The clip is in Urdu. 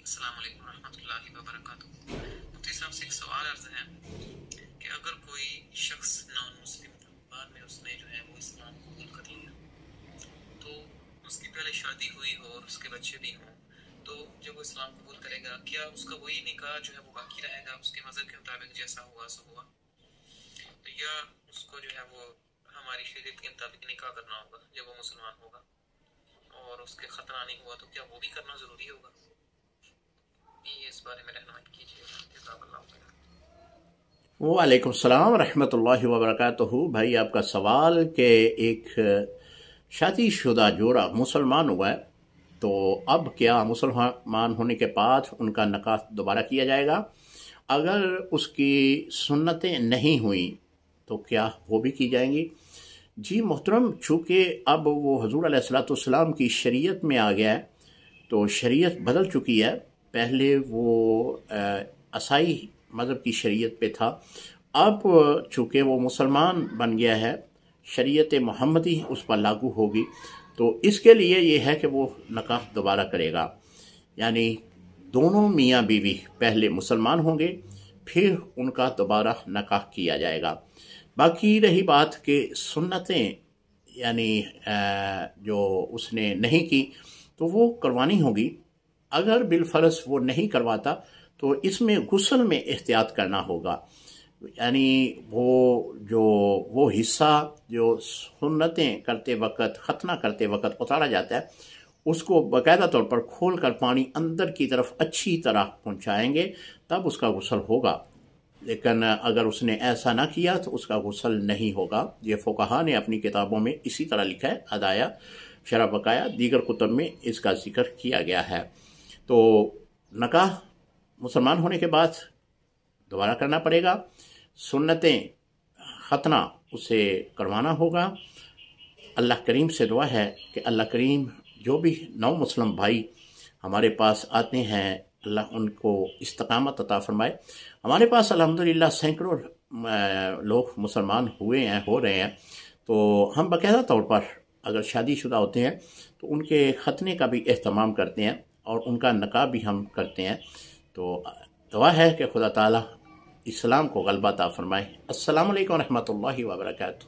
السلام علیکم ورحمۃ اللہ وبرکاتہ۔ مفتی صاحب سے ایک سوال عرض ہے کہ اگر کوئی شخص نان مسلم تھا، بعد میں اس نے جو ہے وہ اسلام قبول کر لیا، تو اس کی پہلے شادی ہوئی ہو اور اس کے بچے بھی ہوں، تو جب وہ اسلام قبول کرے گا کیا اس کا وہی نکاح جو ہے وہ باقی رہے گا اس کے مذہب کے مطابق جیسا ہوا سو ہوا، یا اس کو جو ہے وہ ہماری شریعت کے مطابق نکاح کرنا ہوگا جب وہ مسلمان ہوگا، اور اس کے ختنہ نہیں ہوا تو کیا وہ بھی کرنا ضروری ہوگا؟ یہ اس بارے میں رہنمائی کیجیے، جزاک اللہ خیر۔ وعلیکم السلام ورحمۃ اللہ وبرکاتہ۔ بھائی آپ کا سوال کہ ایک شادی شدہ جوڑا مسلمان ہوا ہے تو اب کیا مسلمان ہونے کے بعد ان کا نکاح دوبارہ کیا جائے گا؟ اگر اس کی سنتیں نہیں ہوئیں تو کیا وہ بھی کی جائیں گی؟ جی محترم، چونکہ اب وہ حضور علیہ الصلوۃ والسلام کی شریعت میں آ گیا ہے تو شریعت بدل چکی ہے۔ پہلے وہ عیسائی مذہب کی شریعت پہ تھا، اب چونکہ وہ مسلمان بن گیا ہے، شریعت محمدی اس پر لاگو ہوگی، تو اس کے لیے یہ ہے کہ وہ نکاح دوبارہ کرے گا، یعنی دونوں میاں بیوی پہلے مسلمان ہوں گے پھر ان کا دوبارہ نکاح کیا جائے گا۔ باقی رہی بات کہ سنتیں یعنی جو اس نے نہیں کی تو وہ کروانی ہوگی۔ اگر بالفرض وہ نہیں کرواتا تو اس میں غسل میں احتیاط کرنا ہوگا، یعنی وہ حصہ جو سنتیں کرتے وقت ختنہ کرتے وقت اتارا جاتا ہے اس کو باقاعدہ طور پر کھول کر پانی اندر کی طرف اچھی طرح پہنچائیں گے تب اس کا غسل ہوگا، لیکن اگر اس نے ایسا نہ کیا تو اس کا غسل نہیں ہوگا۔ یہ فقہا نے اپنی کتابوں میں اسی طرح لکھا ہے، ہدایہ، شرح بقایا، دیگر کتب میں اس کا ذکر کیا گیا ہے۔ تو نکاح مسلمان ہونے کے بعد دوبارہ کرنا پڑے گا، سنتیں ختنہ اسے کروانا ہوگا۔ اللہ کریم سے دعا ہے کہ اللہ کریم جو بھی نو مسلم بھائی ہمارے پاس آتے ہیں اللہ ان کو استقامت عطا فرمائے۔ ہمارے پاس الحمدللہ سینکڑوں لوگ مسلمان ہوئے ہیں، ہو رہے ہیں، تو ہم باقاعدہ طور پر اگر شادی شدہ ہوتے ہیں تو ان کے ختنے کا بھی اہتمام کرتے ہیں اور ان کا نکاح بھی ہم کرتے ہیں۔ تو دعا ہے کہ خدا تعالیٰ اسلام کو غلبہ عطا فرمائے۔ السلام علیکم ورحمۃ اللہ وبرکاتہ۔